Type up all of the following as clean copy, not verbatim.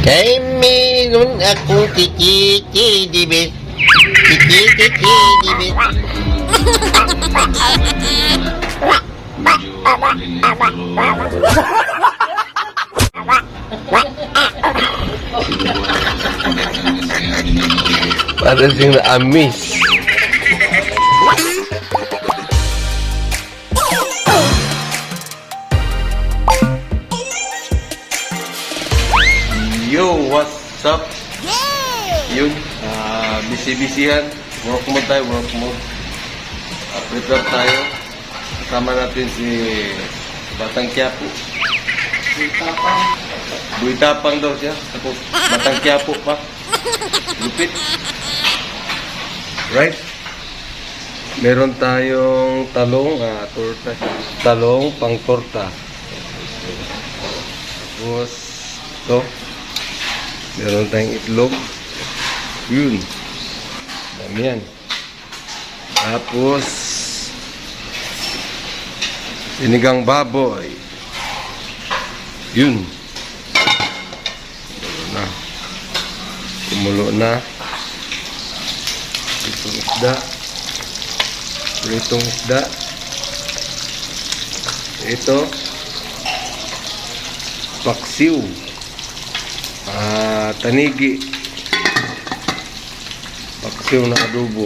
Kay meron akong kikikidibit. Kikikidibit. Parang siyang na-amiss. Yo, what's up? Yun, busy-busyhan. Work mode tayo, work mode. Prepare tayo. Kasama natin si Batang Quiapo. Buitapang daw siya. Tapos Batang Quiapo pa. Lupit. Right? Meron tayong talong, torta. Talong pang torta. Tapos ito. Meron tayong itlog. Yun. Dami yan. Tapos sinigang baboy. Yun. Kumulo na. Pritong isda. Pritong isda. Ito. Paksiw. Tanigi. Paksiw na adobo.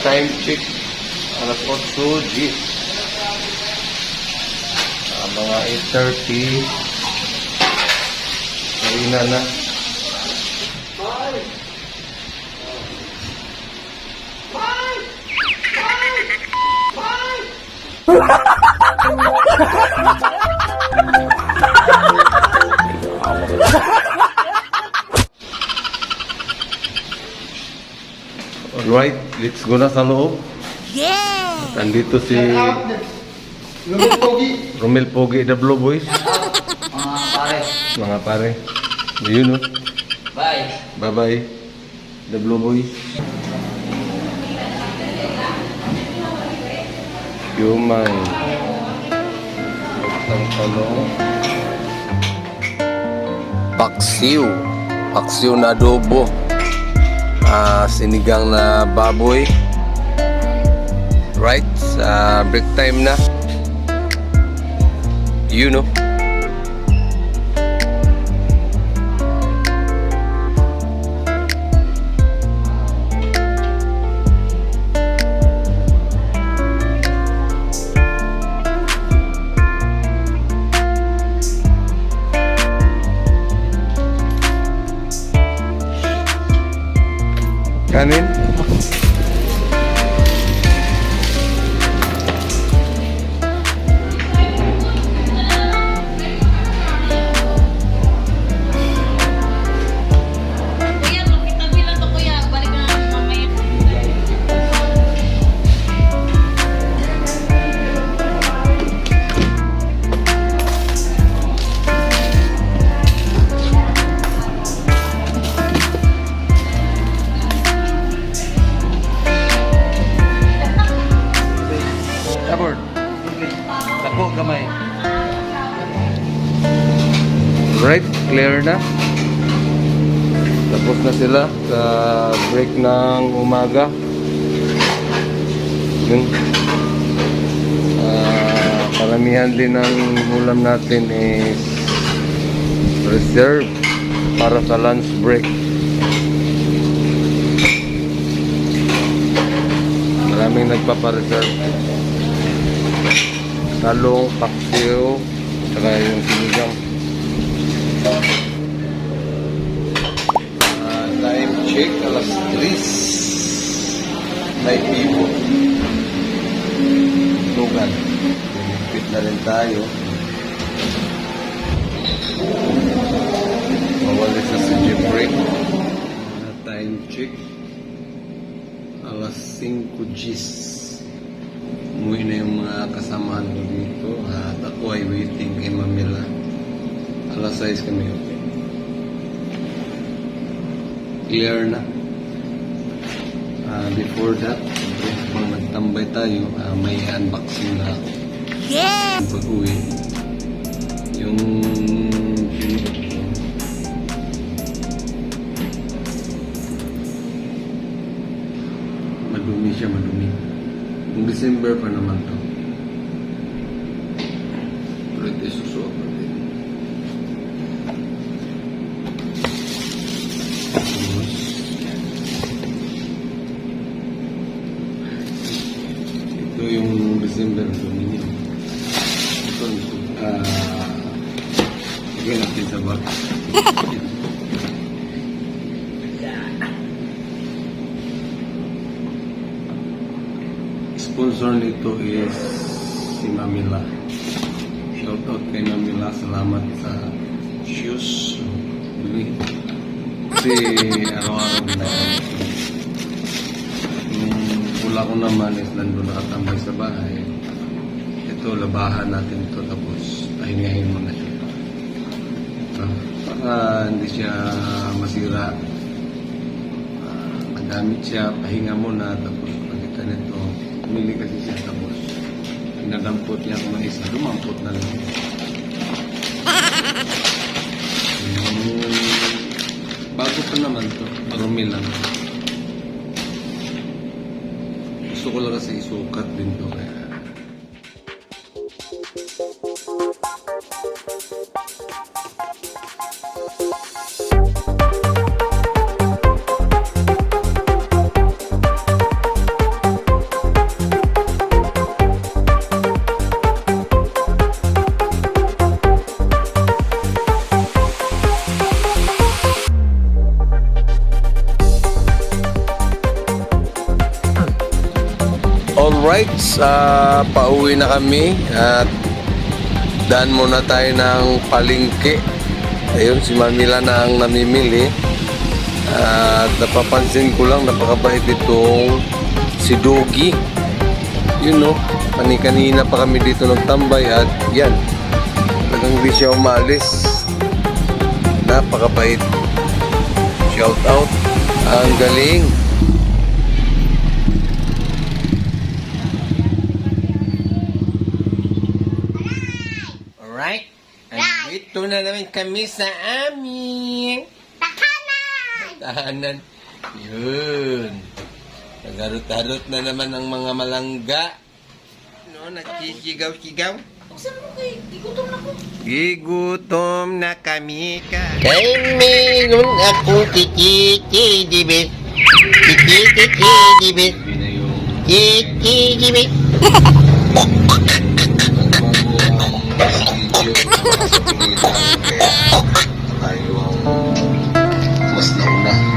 Time check alas 8:10. Mga 8:30. Karina na. Alright, let's go na sa loob. Yeah! Nandito si Romel Pogi, the Blue Boys. Mga pare. Yun, no? Bye. Bye-bye, the Blue Boys. Yumay. Ang talong. Paksiw. Paksiw na adobo. Sinigang na baboy. Right, sa break time na. You know. Kanin. Kuya, makitabi lang to kuya. Balik na mamaya. Tabor. Dako gamay. Right, clear na. Tapos na sila sa break ng umaga. Yun. Paramihan din ng ulam natin is reserve para sa lunch break. Maraming nagpapareserve. Talong, paksiw, saka yung sinigang. Time check, alas 3. May ibo. Tugan. Pinipit na rin tayo. Mawali sa CG break. Time check. Alas 5 Gs. Umuwi na yung mga kasamahan ko dito. At ako ay waiting kay Mamila. Alas 6 kami. Clear na. Before that, siyempre, kung nagtambay tayo, may unboxing na ako. Yes! Pag-uwi, yung pinipot ko, madumi siya, madumi. Yung December pa naman to. Pero ito isusuot natin. Tapos, ito yung December, dumi niya. Ito, lagyan natin sa box. Sponsor nito is si Mamila. Shout out kay Mamila. Salamat sa shoes. Bili. Kasi araw-araw ginagawa ko. Yung pula ko naman is nandun nakatambay sa bahay. Ito, labahan natin ito. Tapos, pahingahin mo na siya. Para hindi siya masira. Magamit siya, pahinga mo na. Tapos, pagkita nito, umili kasi siya. Tapos, pinadampot niya ako ng isa. Lumampot na lang. Bago pa naman to. Marumi lang. Gusto ko lang kasi isukat din to. Kaya alright, pauwi na kami at daan muna tayo ng palengke. Ayun, si Mamila na ang namimili. At napapansin ko lang, napakabait itong si Doggy. Yun no, kanina pa kami dito nagtambay at yan, talagang di siya umalis. Napakabait. Shout out, ang galing. Alright, andito na naman kami sa aming tahanan. Yun. Nagarot-harot na naman ang mga malangga. No, nagkisigaw-sigaw. Buksan mo kay, igutom na ko. Gigutom na kami ka. Kay meron akong kikikidibit. Kikikidibit. Sabi na yung Kikikidibit. nagbago ang video sa pilihan. Kaya tayo ang mas nauna.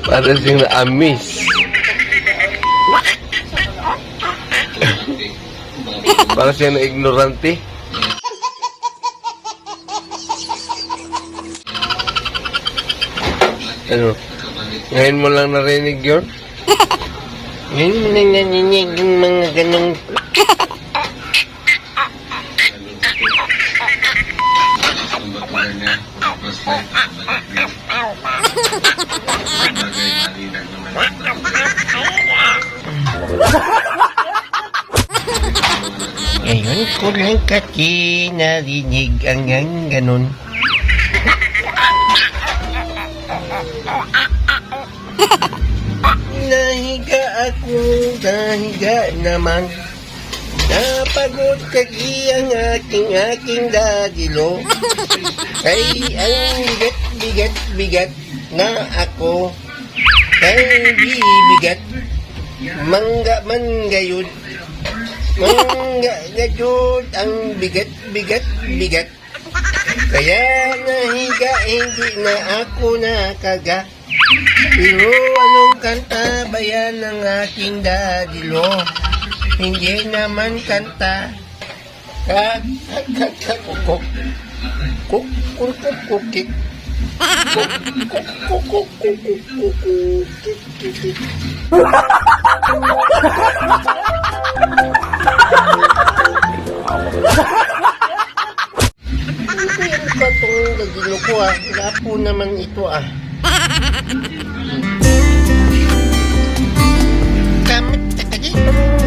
Para siyang na-amiss. Para siyang na-ignorante. Ano? Ngayon mo lang narinig yun? Ngayon mo lang narinig yung mga ganong... Ngayon ko lang kasi narinig ang ganun. Nahiga naman. Napagod kagi ang aking dadilo. Ay, ang bigat na ako. Ay, bigat. Mangga man gayud. Mangga gayud ang bigat. Kaya nahiga, hindi na ako nakaga. Pero anong kanta ba yan ng aking dadilo? Hindi naman kanta. Kukuk. Kukuk. Katong dadilo ko lapo naman ito Kamit ka